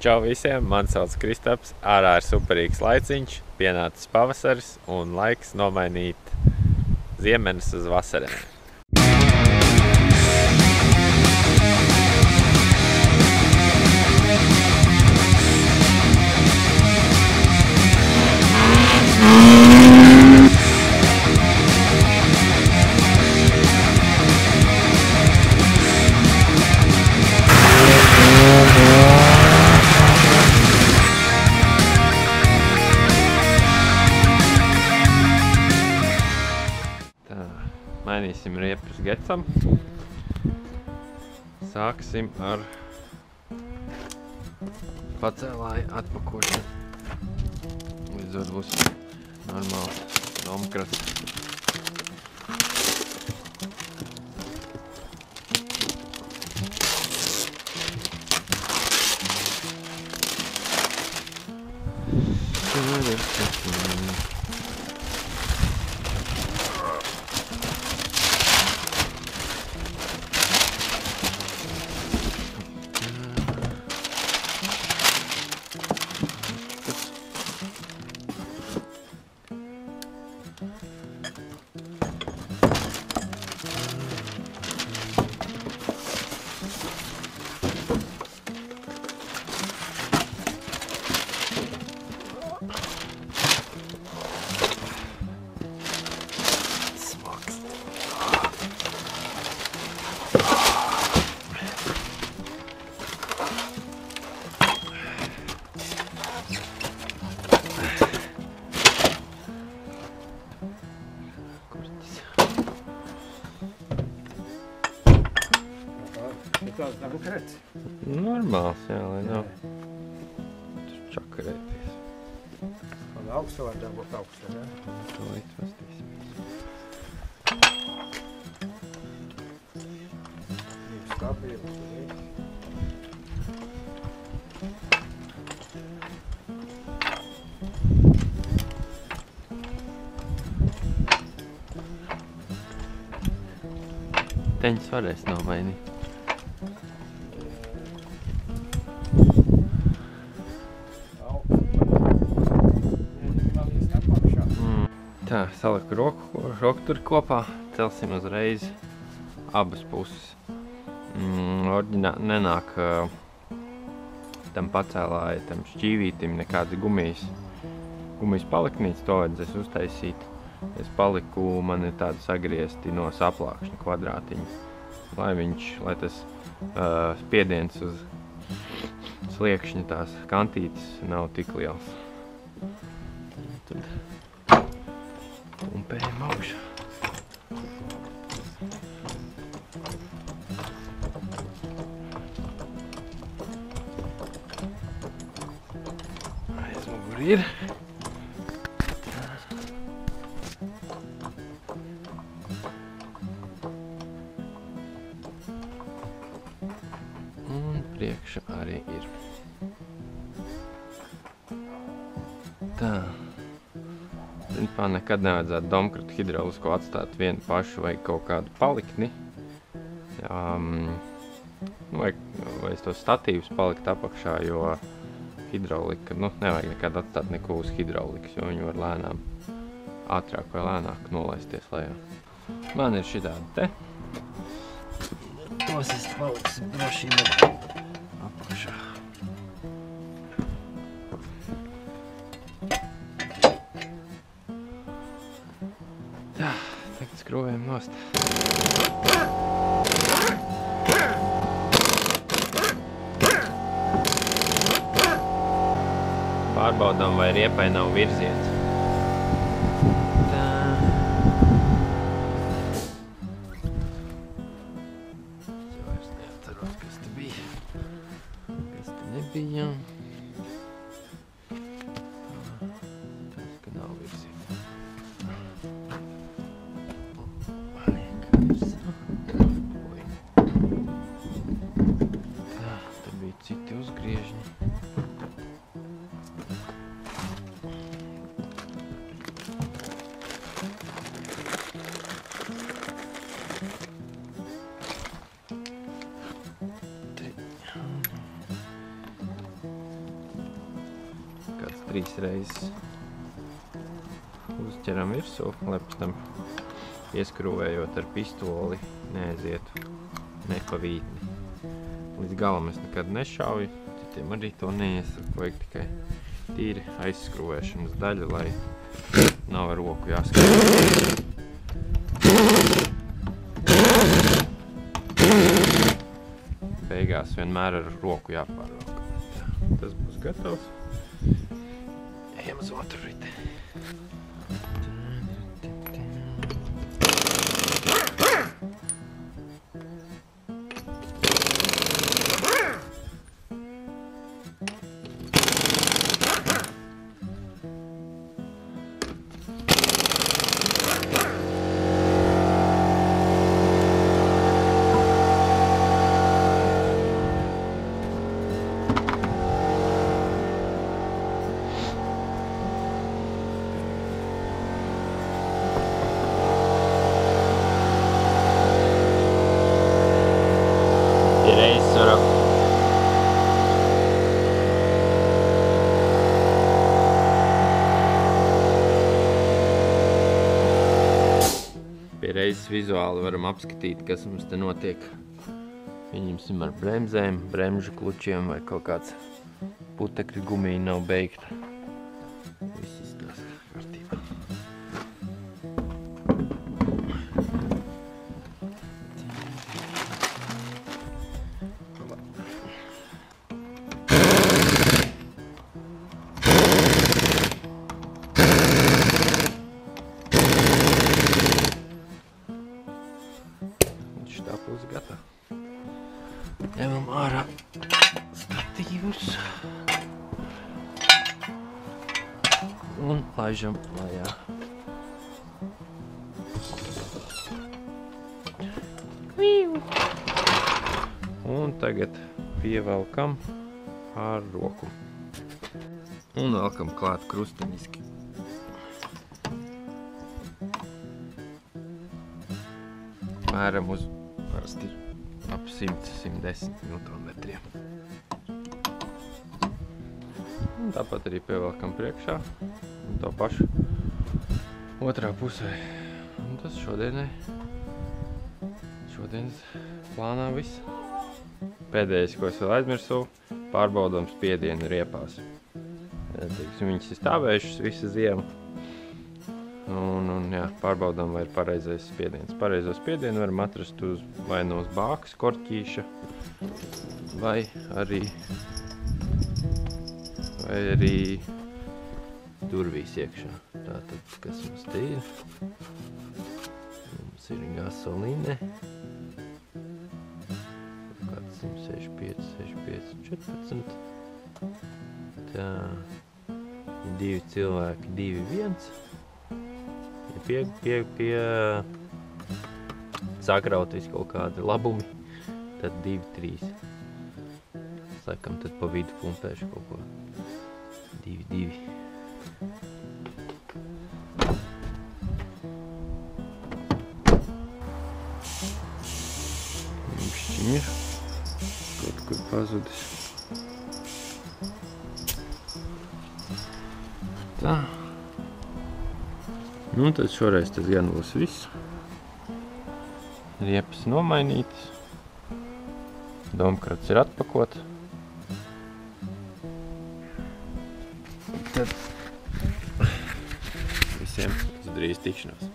Čau visiem, mani sauc Kristaps, ārā ir superīgs laiciņš, pienācis pavasaris un laiks nomainīt ziemenes uz vasarēm. Mainīsim riepus gecam. Sāksim ar pacēlāju atpakošanu. Līdzot būs normāls domkrats. Tāds domkrats? Normāls, jā, lai nav čakarēties. Un augstu var dabūt augstu, ne? To līdz pastīsimies. Viņš stabili. Teņas varēs nomainīt. Tā, saliku roku tur kopā, celsim uzreiz abas puses. Nenāk tam pacēlāja, tam šķīvītim nekādas gumijas paliknītes, to vajadzēs uztaisīt. Es paliku, man ir tādi sagriezti no saplākšņa kvadrātiņi, lai tas spiediens uz sliekšņa tās kantītes nav tik liels. Tad pumpējam augšā. Aizmuguri ir. Un priekšā arī ir. Tā. Principā nekad nevajadzētu domkratu hidraulisko atstāt vienu pašu vai kaut kādu palikni. Vai tos statīvus palikt apakšā, jo hidraulika, nevajag nekad atstāt neko uz hidraulikas, jo viņi var lēnām, ātrāk vai lēnāk nolaisties lejā. Man ir šitādi te. Tos es paliksim drošībā apakšā. Tā, tagad skrūvējam nost. Pārbaudām, vai riepai nav virziens. Tā. Es vairs neatceros, kas te bija. Kas te nebija. Tas, ka nav virziens. Citi uzgriežņi. 3 reizes uzķeram virsū, lai pēc tam ieskrūvējot ar pistoli neaizietu ne pa vītni. Līdz galam es nekad nešauju, citiem arī to neiesaku, vajag tikai tīri aizskrūvēšanas daļa, lai nav ar roku jāskrūvē. Beigās vienmēr ar roku jāpārvalk. Tas būs gatavs. Ejam uz otru riti. Reizes vizuāli varam apskatīt, kas mums te notiek. Viņimsim ar bremzēm, bremžu klučiem vai kaut kāds putekļu gumija nav beigta. Viss izstās kārtībā. Tā būs gatava. Ņemam ārā statīvus un laižam lejā. Un tagad pievelkam ar roku. Un velkam klāt krusteniski. Mēram uz parasti ap 100–110 Nm. Un tāpat arī pievelkam priekšā un to pašu otrā pusē. Un tas šodienas plānā viss. Pēdējais, ko es vēl aizmirsu, pārbaudam spiedienu riepās. Viņas ir stāvējušas visu ziemu. Un jā, pārbaudām, vai ir pareizais spiediens. Pareizo spiedienu varam atrast vai no uz bākas korķīša, vai arī durvīs iekšā. Tātad, kas mums te ir? Mums ir gasoline. Kāds 165, 65, 14. Tā, 2 cilvēki, 2, 1. Pie sakraut visu kaut kādi labumi, tad 2, 3. Sakam, tad pa vidu pumpēšu kaut ko. 2, 2. Šķiņa kaut kur pazudis. Tā. Nu, tad šoreiz tas gan būs viss. Riepas nomainītas. Domkrats ir atpakot. Tad visiem uz drīz tikšanos.